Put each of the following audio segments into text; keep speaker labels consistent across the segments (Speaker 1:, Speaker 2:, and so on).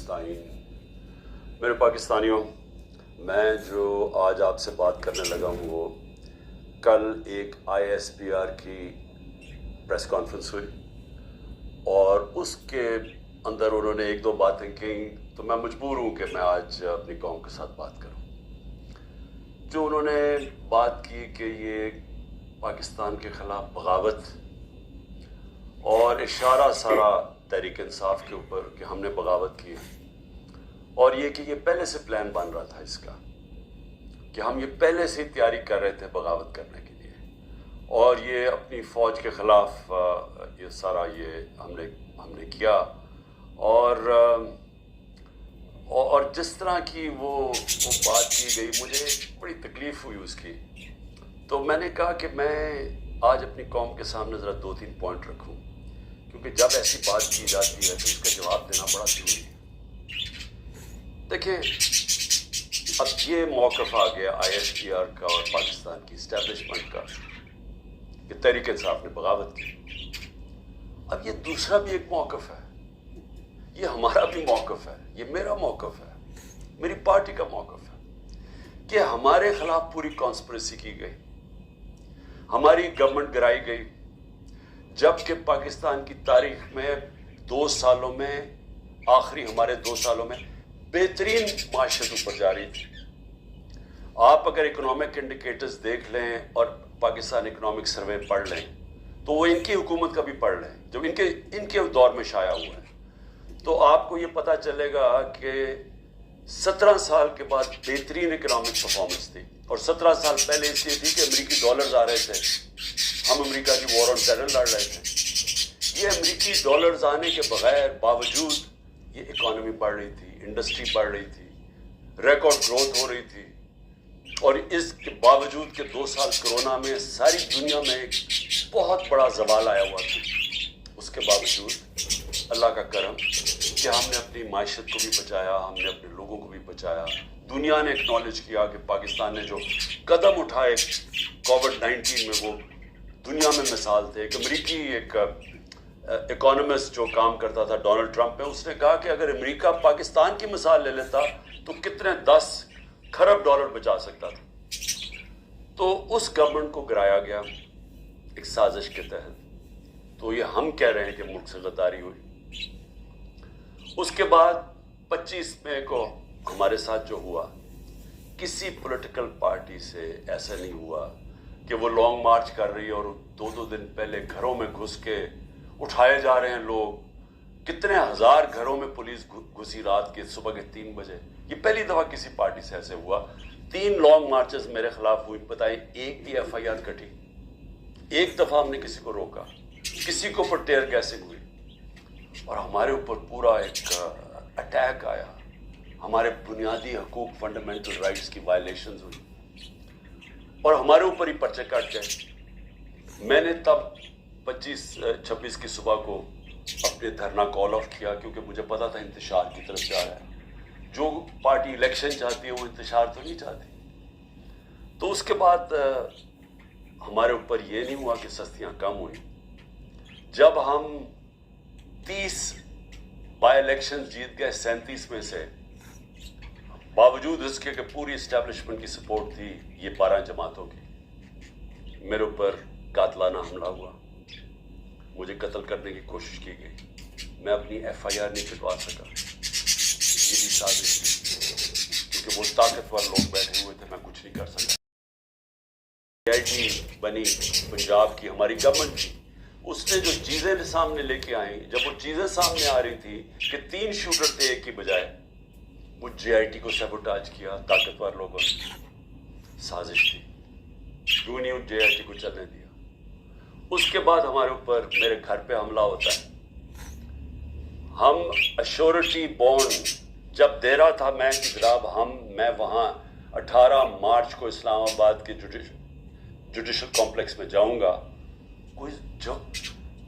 Speaker 1: नास्ताइन। मेरे पाकिस्तानियों, मैं जो आज आपसे बात करने लगा हूँ वो कल एक ISPR की प्रेस कॉन्फ्रेंस हुई और उसके अंदर उन्होंने एक दो बातें कही, तो मैं मजबूर हूँ कि मैं आज अपनी कौम के साथ बात करूँ। जो उन्होंने बात की कि ये पाकिस्तान के ख़िलाफ़ बगावत और इशारा सारा तहरीक इंसाफ के ऊपर कि हमने बगावत की और ये कि ये पहले से प्लान बन रहा था इसका कि हम ये पहले से ही तैयारी कर रहे थे बगावत करने के लिए और ये अपनी फ़ौज के ख़िलाफ़ ये सारा ये हमने किया और जिस तरह की वो बात की गई मुझे बड़ी तकलीफ़ हुई उसकी। तो मैंने कहा कि मैं आज अपनी कौम के सामने ज़रा 2-3 पॉइंट रखूं, क्योंकि जब ऐसी बात की जाती है तो उसका जवाब देना बड़ा ज़रूरी है। देखिए, अब ये मौक़िफ़ आ गया ISPR का और पाकिस्तान की इस्टेब्लिशमेंट का कि तहरीक इंसाफ ने बगावत की। अब ये दूसरा भी एक मौक़िफ़ है, ये हमारा भी मौक़िफ़ है, ये मेरा मौक़िफ़ है, मेरी पार्टी का मौक़िफ़ है कि हमारे ख़िलाफ़ पूरी कॉन्स्पिरेसी की गई, हमारी गवर्नमेंट गिराई गई, जबकि पाकिस्तान की तारीख में 2 सालों में आखिरी हमारे 2 सालों में बेहतरीन माशत ऊपर जा रही थी। आप अगर इकोनॉमिक इंडिकेटर्स देख लें और पाकिस्तान इकोनॉमिक सर्वे पढ़ लें तो वो इनकी हुकूमत का भी पढ़ लें जो इनके दौर में शाया हुआ है, तो आपको ये पता चलेगा कि 17 साल के बाद बेहतरीन इकोनॉमिक परफॉर्मेंस थी। और 17 साल पहले इसलिए थी कि अमेरिकी डॉलर्स आ रहे थे, हम अमेरिका की वॉर ऑन टेरर लड़ रहे थे। ये अमेरिकी डॉलर्स आने के बगैर बावजूद ये इकोनॉमी बढ़ रही थी, इंडस्ट्री बढ़ रही थी, रिकॉर्ड ग्रोथ हो रही थी। और इसके बावजूद कि 2 साल कोरोना में सारी दुनिया में एक बहुत बड़ा जवाल आया हुआ था, उसके बावजूद अल्लाह का करम कि हमने अपनी माशत को भी बचाया, हमने अपने लोगों को भी बचाया। दुनिया ने एक्नॉलेज किया कि पाकिस्तान ने जो कदम उठाए कोविड-19 में वो दुनिया में मिसाल थे। एक अमेरिकी इकोनॉमिस्ट जो काम करता था डोनाल्ड ट्रंप पे, उसने कहा कि अगर अमेरिका पाकिस्तान की मिसाल ले लेता तो कितने 10 खरब डॉलर बचा सकता था। तो उस गवर्नमेंट को गिराया गया एक साजिश के तहत। तो ये हम कह रहे हैं कि मुल्क से गद्दारी हुई। उसके बाद 25 मई को हमारे साथ जो हुआ, किसी पॉलिटिकल पार्टी से ऐसा नहीं हुआ कि वो लॉन्ग मार्च कर रही है और 2-2 दिन पहले घरों में घुस के उठाए जा रहे हैं लोग। कितने हजार घरों में पुलिस घुसी रात के सुबह के 3 बजे। ये पहली दफा किसी पार्टी से ऐसे हुआ। 3 लॉन्ग मार्चेस मेरे खिलाफ हुई, बताएं एक भी FIR कटी, एक दफा हमने किसी को रोका, किसी को ऊपर टेयर गैसिंग हुई और हमारे ऊपर पूरा एक अटैक आया, हमारे बुनियादी हकूक फंडामेंटल राइट्स की वायलेशंस हुई और हमारे ऊपर ही पर्चे काट गए। मैंने तब 25-26 की सुबह को अपने धरना कॉल ऑफ किया, क्योंकि मुझे पता था इंतशार की तरफ जा रहा है। जो पार्टी इलेक्शन चाहती है वो इंतशार तो नहीं चाहती। तो उसके बाद हमारे ऊपर ये नहीं हुआ कि सस्तियां कम हुई। जब हम 30 बाई इलेक्शन जीत गए 37 में से, बावजूद इसके कि पूरी इस्टेब्लिशमेंट की सपोर्ट थी ये 12 जमातों की, मेरे ऊपर कातलाना हमला हुआ, मुझे कत्ल करने की कोशिश की गई। मैं अपनी FIR नहीं कटवा सका, ये भी साजिश थी, क्योंकि वो ताकतवर लोग बैठे हुए थे, मैं कुछ नहीं कर सका। CID बनी पंजाब की हमारी गवर्नमेंट थी, उसने जो चीज़ें सामने लेके आई, जब वो चीज़ें सामने आ रही थी कि 3 शूटर थे एक की बजाय, वो JIT को सैबोटाज किया ताकतवर लोगों ने। साजिश थी, क्यों नहीं JIT को चलने दिया। उसके बाद हमारे ऊपर मेरे घर पे हमला होता है। हम अश्योरिटी बॉन्ड जब दे रहा था मैं कि जनाब मैं वहाँ 18 मार्च को इस्लामाबाद के जुडिशल कॉम्प्लेक्स में जाऊँगा,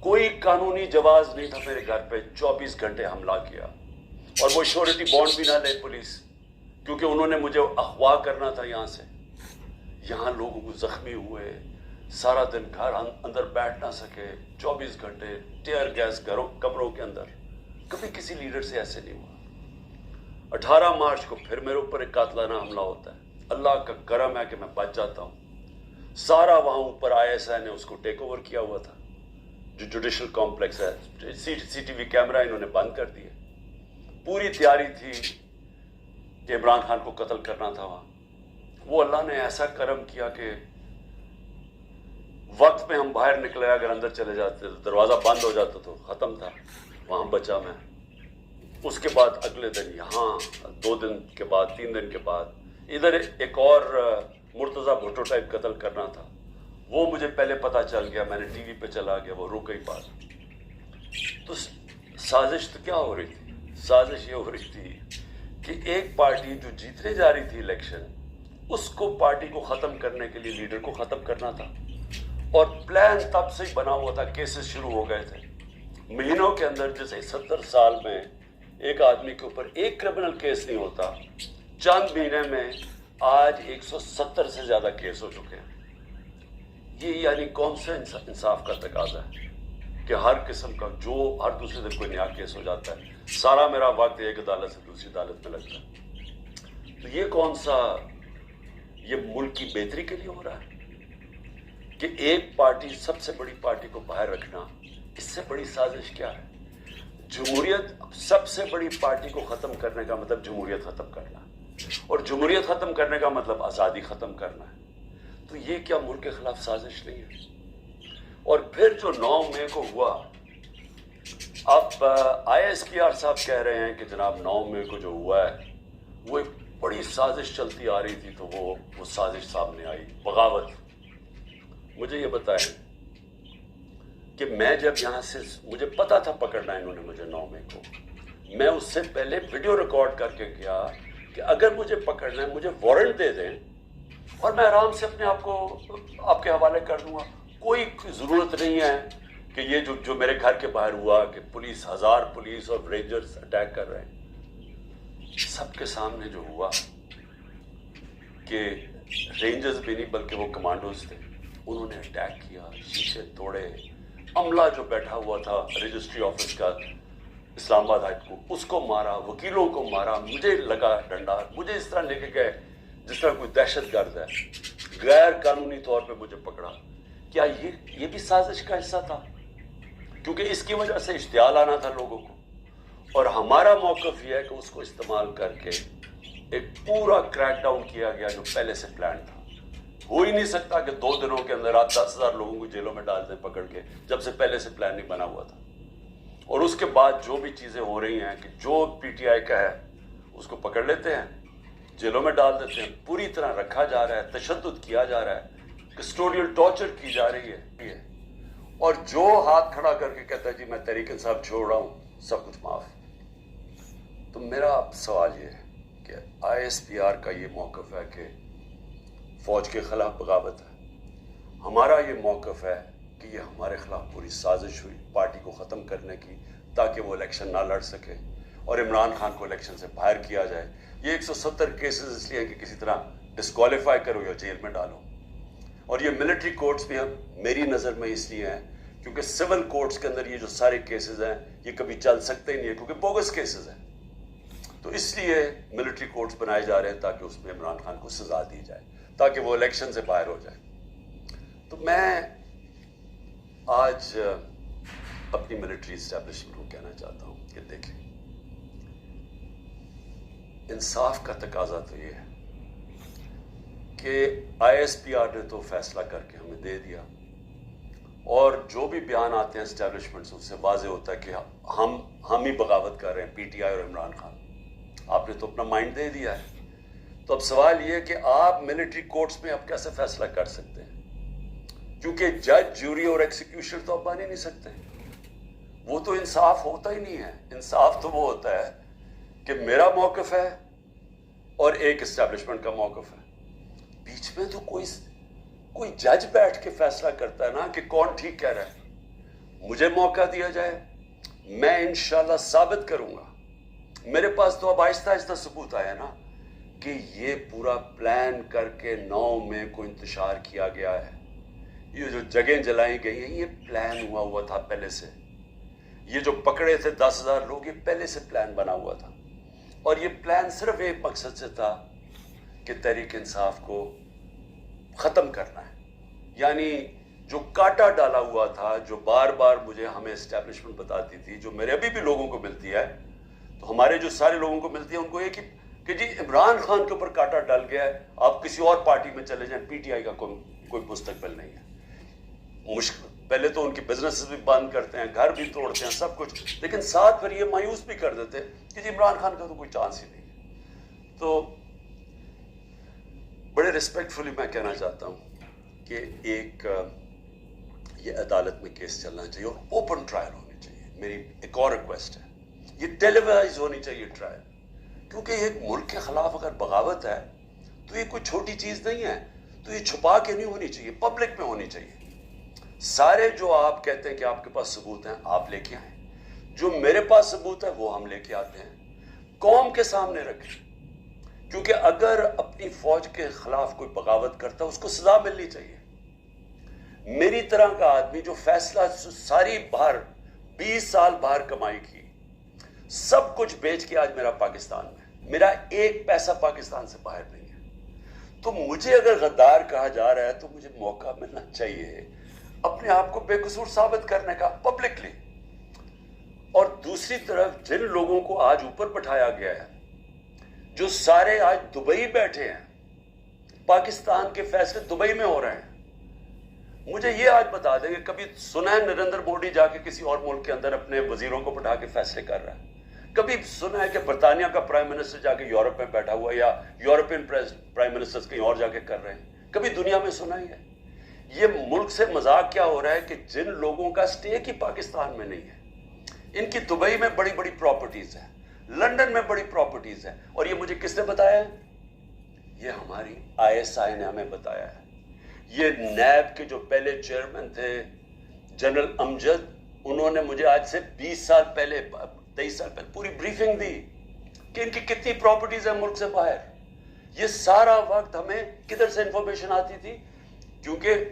Speaker 1: कोई कानूनी जवाब नहीं था मेरे घर पे। 24 घंटे हमला किया और वो श्योरिटी बॉन्ड भी ना ले पुलिस, क्योंकि उन्होंने मुझे अगवा करना था यहाँ से। यहाँ लोगों को जख्मी हुए, सारा दिन घर अंदर बैठ ना सके, 24 घंटे टेयर गैस घरों कमरों के अंदर। कभी किसी लीडर से ऐसे नहीं हुआ। 18 मार्च को फिर मेरे ऊपर एक कातलाना हमला होता है। अल्लाह का करम है कि मैं बच जाता हूँ। सारा वहाँ ऊपर ISI ने उसको टेक ओवर किया हुआ था, जो जुडिशल कॉम्प्लेक्स है। CCTV कैमरा इन्होंने बंद कर दिए। पूरी तैयारी थी कि इमरान खान को कत्ल करना था वहाँ। वो अल्लाह ने ऐसा करम किया कि वक्त पे हम बाहर निकले, अगर अंदर चले जाते तो दरवाज़ा बंद हो जाता तो ख़त्म था। वहाँ बचा मैं। उसके बाद अगले दिन यहाँ, 2 दिन के बाद, 3 दिन के बाद इधर एक और मुर्तज़ा भुट्टो टाइप कत्ल करना था। वो मुझे पहले पता चल गया, मैंने टीवी पे चला गया, वो रुक गई बात। तो साजिश तो क्या हो रही थी? साजिश ये हो रही थी कि एक पार्टी जो जीतने जा रही थी इलेक्शन, उसको, पार्टी को ख़त्म करने के लिए लीडर को ख़त्म करना था। और प्लान तब से ही बना हुआ था। केसेस शुरू हो गए थे महीनों के अंदर। जैसे 70 साल में एक आदमी के ऊपर एक क्रिमिनल केस नहीं होता, चंद महीने में आज 170 से ज़्यादा केस हो चुके हैं। ये यानी कौन सा इंसाफ का तकाजा है कि हर किस्म का, जो हर दूसरे दिन कोई नया केस हो जाता है। सारा मेरा वक्त एक अदालत से दूसरी अदालत में लगता है। तो ये कौन सा, ये मुल्क की बेहतरी के लिए हो रहा है कि एक पार्टी, सबसे बड़ी पार्टी को बाहर रखना? इससे बड़ी साजिश क्या है? जमहूरियत, सबसे बड़ी पार्टी को ख़त्म करने का मतलब जमहूरियत ख़त्म करना, और जमहूरियत ख़त्म करने का मतलब आज़ादी ख़त्म करना है। तो ये क्या मुल्क के खिलाफ साजिश नहीं है? और फिर जो 9 मई को हुआ, अब ISPR साहब कह रहे हैं कि जनाब 9 मई को जो हुआ है वो एक बड़ी साजिश चलती आ रही थी। तो वो साजिश सामने आई, बगावत। मुझे ये बताएं कि मैं जब यहाँ से, मुझे पता था पकड़ना इन्होंने मुझे 9 मई को, मैं उससे पहले वीडियो रिकॉर्ड करके गया कि अगर मुझे पकड़ना है मुझे वारंट दे दें और मैं आराम से अपने आप को आपके हवाले कर दूंगा। कोई ज़रूरत नहीं है कि ये जो मेरे घर के बाहर हुआ कि पुलिस, 1000 पुलिस और रेंजर्स अटैक कर रहे हैं। सबके सामने जो हुआ कि रेंजर्स भी नहीं बल्कि वो कमांडोज थे, उन्होंने अटैक किया, शीशे तोड़े। अमला जो बैठा हुआ था रजिस्ट्री ऑफिस का इस्लामाबाद हाई कोर्ट, उसको मारा, वकीलों को मारा, मुझे लगा डंडा, मुझे इस तरह लेके गए जिस तरह कोई दहशतगर्द है, गैर कानूनी तौर पे मुझे पकड़ा। क्या ये भी साजिश का हिस्सा था? क्योंकि इसकी वजह से इश्तियाल आना था लोगों को, और हमारा मौक़िफ़ ये है कि उसको इस्तेमाल करके एक पूरा क्रैकडाउन किया गया जो पहले से प्लान था। हो ही नहीं सकता कि 2 दिनों के अंदर आप 10,000 लोगों को जेलों में डाल दें पकड़ के, जब से पहले से प्लान नहीं बना हुआ था। और उसके बाद जो भी चीज़ें हो रही हैं कि जो PTI का है उसको पकड़ लेते हैं, जेलों में डाल देते हैं, पूरी तरह रखा जा रहा है, तशद्दुद किया जा रहा है, कस्टोडियल टॉर्चर की जा रही है। और जो हाथ खड़ा करके कहता है जी मैं तहरीक इंसाफ छोड़ रहा हूँ, सब कुछ माफ़। तो मेरा सवाल ये है कि ISPR का ये मौक़िफ़ है कि फ़ौज के ख़िलाफ़ बगावत है। हमारा ये मौक़िफ़ है कि ये हमारे ख़िलाफ़ पूरी साजिश हुई पार्टी को ख़त्म करने की, ताकि वो इलेक्शन ना लड़ सके और इमरान खान को इलेक्शन से बाहर किया जाए। ये 170 केसेस इसलिए कि किसी तरह डिस्क्वालीफाई करो या जेल में डालो। और ये मिलिट्री कोर्ट्स भी हम, मेरी नज़र में इसलिए हैं क्योंकि सिविल कोर्ट्स के अंदर ये जो सारे केसेस हैं ये कभी चल सकते ही नहीं है, क्योंकि बोगस केसेस हैं। तो इसलिए मिलिट्री कोर्ट्स बनाए जा रहे हैं ताकि उसमें इमरान खान को सज़ा दी जाए, ताकि वो इलेक्शन से बाहर हो जाए। तो मैं आज अपनी मिलिट्री इस्टेब्लिशमेंट को कहना चाहता हूँ कि देखें, इंसाफ का तकाजा तो ये है कि ISPR ने तो फैसला करके हमें दे दिया, और जो भी बयान आते हैं इस्टेब्लिशमेंट से उससे वाज़े होता है कि हम ही बगावत कर रहे हैं, PTI और इमरान खान। आपने तो अपना माइंड दे दिया है। तो अब सवाल ये है कि आप मिलिट्री कोर्ट्स में अब कैसे फैसला कर सकते हैं, क्योंकि जज, ज्यूरी और एग्जीक्यूशन तो आप बन ही नहीं सकते। वो तो इंसाफ होता ही नहीं है। इंसाफ तो वो होता है कि मेरा मौक़िफ़ है और एक इस्टेब्लिशमेंट का मौक़िफ़ है, बीच में तो कोई जज बैठ के फैसला करता है ना कि कौन ठीक कह रहा है। मुझे मौका दिया जाए, मैं इंशाल्लाह साबित करूंगा। मेरे पास तो अब आहिस्ता आहिस्ता सबूत आया ना कि ये पूरा प्लान करके 9 मई को इंतशार किया गया है। ये जो जगह जलाई गई हैं ये प्लान हुआ था पहले से। ये जो पकड़े थे 10,000 लोग, ये पहले से प्लान बना हुआ था। اور یہ پلان صرف ایک مقصد سے تھا کہ تحریک انصاف کو ختم کرنا ہے. یعنی جو کاٹا ڈالا ہوا تھا، جو بار بار مجھے ہمیں اسٹیبلشمنٹ بتاتی تھی، جو میرے ابھی بھی لوگوں کو ملتی ہے، تو ہمارے جو سارے لوگوں کو ملتی ہے ان کو یہ کہ جی عمران خان کے اوپر کاٹا ڈال گیا ہے، آپ کسی اور پارٹی میں چلے جائیں، پی ٹی آئی کا کوئی مستقبل نہیں ہے. مشکل پہلے تو ان کی بزنس بھی بند کرتے ہیں، گھر بھی توڑتے ہیں، سب کچھ، لیکن ساتھ پھر یہ مایوس بھی کر دیتے کہ جی عمران خان کا تو کوئی چانس ہی نہیں ہے. تو بڑے ریسپیکٹفلی میں کہنا چاہتا ہوں کہ ایک یہ عدالت میں کیس چلنا چاہیے اور اوپن ٹرائل ہونی چاہیے. میری ایک اور ریکویسٹ ہے، یہ ٹیلی وائز ہونی چاہیے ٹرائل، کیونکہ ایک ملک کے خلاف اگر بغاوت ہے تو یہ کوئی چھوٹی چیز نہیں ہے. تو یہ چھپا کے نہیں ہونی چاہیے، پبلک میں ہونی چاہیے. سارے جو آپ کہتے ہیں کہ آپ کے پاس ثبوت ہیں، آپ لے کے آئیں. جو میرے پاس ثبوت ہے وہ ہم لے کے آتے ہیں، قوم کے سامنے رکھیں. کیونکہ اگر اپنی فوج کے خلاف کوئی بغاوت کرتا ہے اس کو سزا ملنی چاہیے. میری طرح کا آدمی جو فیصلہ ساری باہر 20 سال باہر کمائی کی، سب کچھ بیچ کے آج میرا پاکستان میں، میرا ایک پیسہ پاکستان سے باہر نہیں ہے. تو مجھے اگر غدار کہا جا رہا ہے تو مجھے موقع ملنا چاہیے اپنے آپ کو بے قصور ثابت کرنے کا پبلکلی. اور دوسری طرف جن لوگوں کو آج اوپر بٹھایا گیا ہے، جو سارے آج دبئی بیٹھے ہیں، پاکستان کے فیصلے دبئی میں ہو رہے ہیں. مجھے یہ آج بتا دیں کہ کبھی سنا ہے نریندر مودی جا کے کسی اور ملک کے اندر اپنے وزیروں کو بٹھا کے فیصلے کر رہا ہے؟ کبھی سنا ہے کہ برطانیہ کا پرائم منسٹر جا کے یورپ میں بیٹھا ہوا یا یورپین پرائم منسٹر کہیں اور جا کے کر رہے ہیں؟ کبھی دنیا میں سنا ہی ہے؟ یہ ملک سے مذاق کیا ہو رہا ہے کہ جن لوگوں کا اسٹیک ہی پاکستان میں نہیں ہے، ان کی دبئی میں بڑی بڑی پراپرٹیز ہیں، لنڈن میں بڑی پراپرٹیز ہیں. اور یہ مجھے کس نے بتایا ہے؟ یہ ہماری ISI نے ہمیں بتایا ہے. یہ نیب کے جو پہلے چیئرمین تھے جنرل امجد، انہوں نے مجھے آج سے 20 سال پہلے 23 سال پہلے پوری بریفنگ دی کہ ان کی کتنی پراپرٹیز ہیں ملک سے باہر. یہ سارا وقت ہمیں کدھر سے انفارمیشن آتی تھی؟ کیونکہ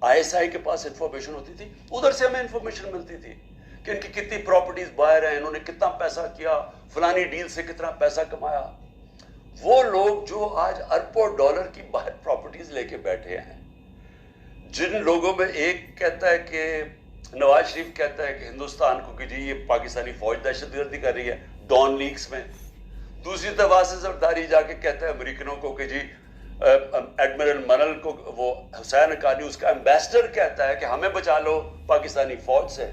Speaker 1: ISI کے پاس انفارمیشن ہوتی تھی، ادھر سے ہمیں انفارمیشن ملتی تھی کہ ان کی کتنی پراپرٹیز باہر ہیں، انہوں نے کتنا پیسہ کیا، فلانی ڈیل سے کتنا پیسہ کمایا. وہ لوگ جو آج اربوں ڈالر کی باہر پراپرٹیز لے کے بیٹھے ہیں، جن لوگوں میں ایک کہتا ہے کہ نواز شریف کہتا ہے کہ ہندوستان کو کہ جی یہ پاکستانی فوج دہشت گردی کر رہی ہے ڈان لیکس میں، دوسری طرف آصف زرداری جا کے کہتا ہے امریکنوں کو کہ جی ایڈمرل منل کو، وہ حسین حقانی اس کا ایمبیسڈر کہتا ہے کہ ہمیں بچا لو پاکستانی فوج سے،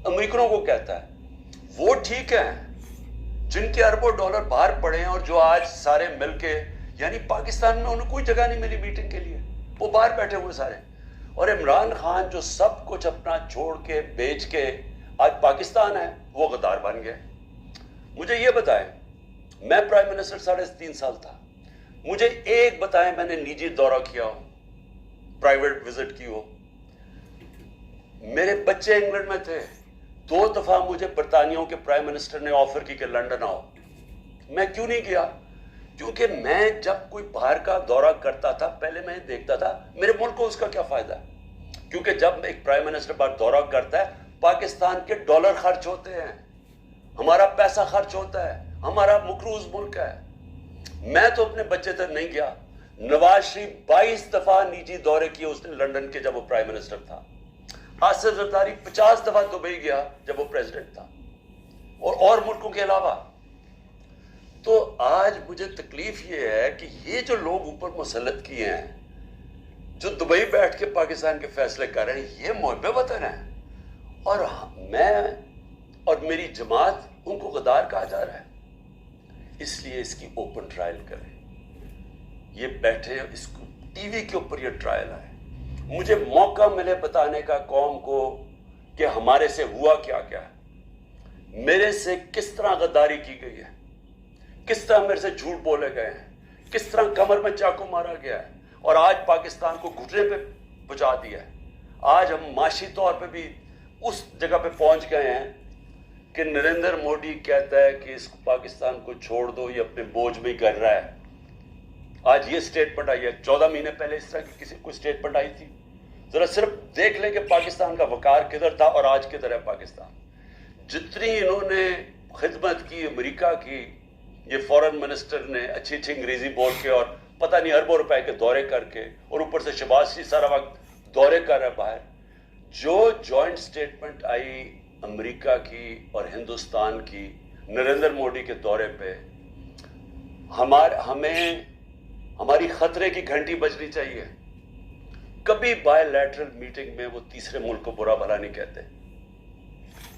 Speaker 1: امریکنوں کو کہتا ہے. وہ ٹھیک ہیں جن کے اربوں ڈالر باہر پڑے ہیں اور جو آج سارے مل کے، یعنی پاکستان میں انہیں کوئی جگہ نہیں ملی میٹنگ کے لیے، وہ باہر بیٹھے ہوئے سارے. اور عمران خان جو سب کچھ اپنا چھوڑ کے بیچ کے آج پاکستان ہے، وہ غدار بن گئے. مجھے یہ بتائیں، میں پرائم منسٹر 3.5 سال تھا، مجھے ایک بتائیں میں نے نجی دورہ کیا ہو، پرائیویٹ وزٹ کی ہو. میرے بچے انگلینڈ میں تھے، 2 دفعہ مجھے برطانیہ کے پرائم منسٹر نے آفر کی کہ لنڈن آؤ. میں کیوں نہیں گیا؟ کیونکہ میں جب کوئی باہر کا دورہ کرتا تھا پہلے میں دیکھتا تھا میرے ملک کو اس کا کیا فائدہ ہے. کیونکہ جب ایک پرائم منسٹر باہر دورہ کرتا ہے، پاکستان کے ڈالر خرچ ہوتے ہیں، ہمارا پیسہ خرچ ہوتا ہے، ہمارا مقروض ملک ہے. میں تو اپنے بچے تک نہیں گیا. نواز شریف 22 دفعہ نجی دورے کیے اس نے لنڈن کے جب وہ پرائم منسٹر تھا. آصف زرداری 50 دفعہ دبئی گیا جب وہ پریزیڈنٹ تھا، اور ملکوں کے علاوہ. تو آج مجھے تکلیف یہ ہے کہ یہ جو لوگ اوپر مسلط کیے ہیں، جو دبئی بیٹھ کے پاکستان کے فیصلے کر رہے ہیں، یہ محب وطن ہیں، اور میں اور میری جماعت ان کو غدار کہا جا رہا ہے. اس لیے اس کی اوپن ٹرائل کریں. یہ بیٹھے اس کو ٹی وی کے اوپر یہ ٹرائل آئے، مجھے موقع ملے بتانے کا قوم کو کہ ہمارے سے ہوا کیا کیا ہے، میرے سے کس طرح غداری کی گئی ہے، کس طرح میرے سے جھوٹ بولے گئے ہیں، کس طرح کمر میں چاقو مارا گیا ہے، اور آج پاکستان کو گھٹنے پہ پہنچا دیا ہے. آج ہم معاشی طور پہ بھی اس جگہ پہ پہنچ گئے ہیں کہ نریندر مودی کہتا ہے کہ اس پاکستان کو چھوڑ دو، یہ اپنے بوجھ میں ہی کر رہا ہے. آج یہ سٹیٹمنٹ آئی ہے، 14 مہینے پہلے اس طرح کی کسی کوئی سٹیٹمنٹ آئی تھی؟ ذرا صرف دیکھ لیں کہ پاکستان کا وقار کدھر تھا اور آج کدھر ہے پاکستان. جتنی انہوں نے खिदमत की अमेरिका की, ये फॉरेन मिनिस्टर ने अच्छी अच्छी अंग्रेजी बोल के और पता नहीं अरबों रुपए के दौरे करके, और ऊपर से शहबाज शरीफ सारा वक्त दौरे कर रहा है बाहर। जो जॉइंट स्टेटमेंट आई अमेरिका की और हिंदुस्तान की नरेंद्र मोदी के दौरे पे, हमारी खतरे की घंटी बजनी चाहिए। कभी बायलैटरल मीटिंग में वो तीसरे मुल्क को बुरा भला नहीं कहते।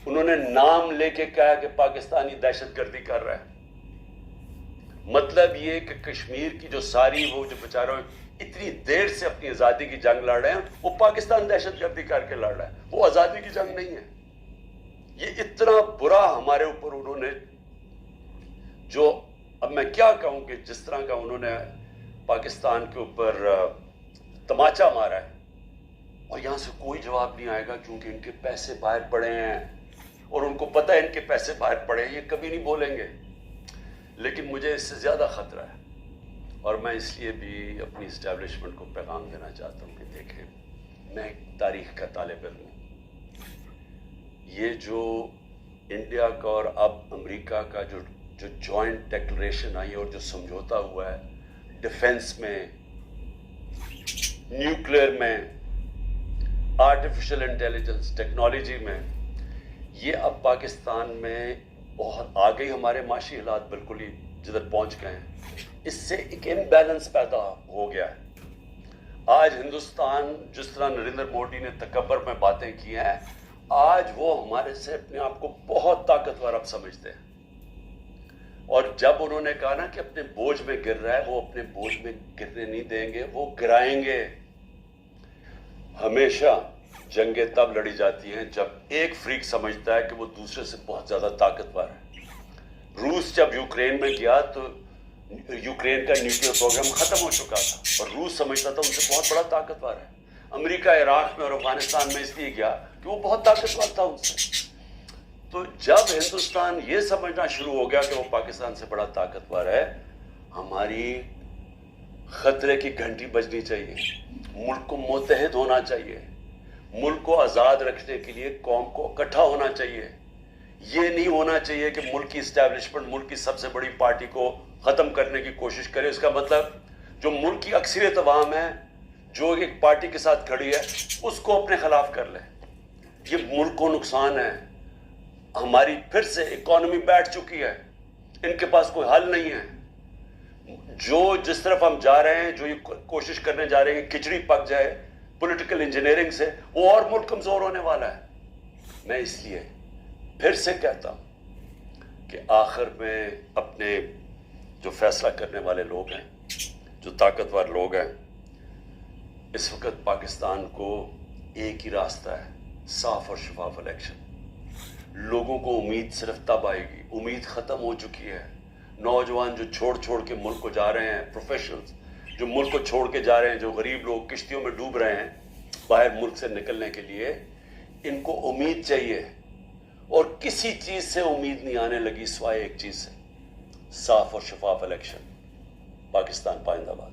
Speaker 1: उन्होंने नाम लेके कहा कि पाकिस्तानी दहशतगर्दी कर रहा है। मतलब ये कि कश्मीर की जो सारी वो जो बेचारों इतनी देर से अपनी आज़ादी की जंग लड़ रहे हैं, वो पाकिस्तान दहशतगर्दी करके लड़ रहा है, वो आज़ादी की जंग नहीं है। ये इतना बुरा हमारे ऊपर उन्होंने, जो अब मैं क्या कहूं कि जिस तरह का उन्होंने पाकिस्तान के ऊपर तमाचा मारा है, और यहां से कोई जवाब नहीं आएगा क्योंकि इनके पैसे बाहर पड़े हैं और उनको पता है इनके पैसे बाहर पड़े हैं, ये कभी नहीं बोलेंगे। लेकिन मुझे इससे ज़्यादा ख़तरा है, और मैं इसलिए भी अपनी इस्टेब्लिशमेंट को पैगाम देना चाहता हूँ कि देखें, मैं एक तारीख़ का तालिब इल्म हूँ। ये जो इंडिया का और अब अमेरिका का जो जॉइंट डिक्लेरेशन आई और जो समझौता हुआ है डिफेंस में, न्यूक्लियर में, आर्टिफिशियल इंटेलिजेंस टेक्नोलॉजी में, ये अब पाकिस्तान में बहुत आ गई। हमारे माशी हालात बिल्कुल ही जिधर पहुंच गए हैं, इससे एक इम्बैलेंस पैदा हो गया है। आज हिंदुस्तान, जिस तरह नरेंद्र मोदी ने तकब्बर में बातें की हैं, आज वो हमारे से अपने आप को बहुत ताकतवर अब समझते हैं। और जब उन्होंने कहा ना कि अपने बोझ में गिर रहा है, वो अपने बोझ में गिरने नहीं देंगे, वो गिराएंगे। हमेशा जंगें तब लड़ी जाती हैं जब एक फ्रीक समझता है कि वो दूसरे से बहुत ज़्यादा ताकतवर है। रूस जब यूक्रेन में गया तो यूक्रेन का न्यूक्लियर प्रोग्राम ख़त्म हो चुका था और रूस समझता था उनसे बहुत बड़ा ताकतवर है। अमेरिका इराक में और अफगानिस्तान में इसलिए गया कि वो बहुत ताकतवर था उनसे। तो जब हिंदुस्तान ये समझना शुरू हो गया कि वो पाकिस्तान से बड़ा ताकतवर है, हमारी खतरे की घंटी बजनी चाहिए। मुल्क को मुत्तहिद होना चाहिए। मुल्क को आज़ाद रखने के लिए कौम को इकट्ठा होना चाहिए। ये नहीं होना चाहिए कि मुल्क की इस्टेब्लिशमेंट मुल्क की सबसे बड़ी पार्टी को ख़त्म करने की कोशिश करे। इसका मतलब जो मुल्क की अक्सरियत अवाम है, जो एक पार्टी के साथ खड़ी है, उसको अपने खिलाफ कर ले। ये मुल्क को नुकसान है। हमारी फिर से इकॉनमी बैठ चुकी है, इनके पास कोई हल नहीं है। जो जिस तरफ हम जा रहे हैं, जो ये कोशिश करने जा रहे हैं खिचड़ी पक जाए पॉलिटिकल इंजीनियरिंग से, वो और मुल्क कमज़ोर होने वाला है। मैं इसलिए फिर से कहता हूँ कि आखिर में अपने जो फैसला करने वाले लोग हैं, जो ताकतवर लोग हैं, इस वक्त पाकिस्तान को एक ही रास्ता है, साफ और शफाफ इलेक्शन। लोगों को उम्मीद सिर्फ तब आएगी, उम्मीद ख़त्म हो चुकी है। नौजवान जो छोड़ के मुल्क को जा रहे हैं, प्रोफेशनल्स जो मुल्क को छोड़ के जा रहे हैं, जो गरीब लोग किश्तियों में डूब रहे हैं बाहर मुल्क से निकलने के लिए, इनको उम्मीद चाहिए। और किसी चीज़ से उम्मीद नहीं आने लगी सिवाय एक चीज़ से, साफ और शफाफ इलेक्शन। पाकिस्तान पाइंदाबाद।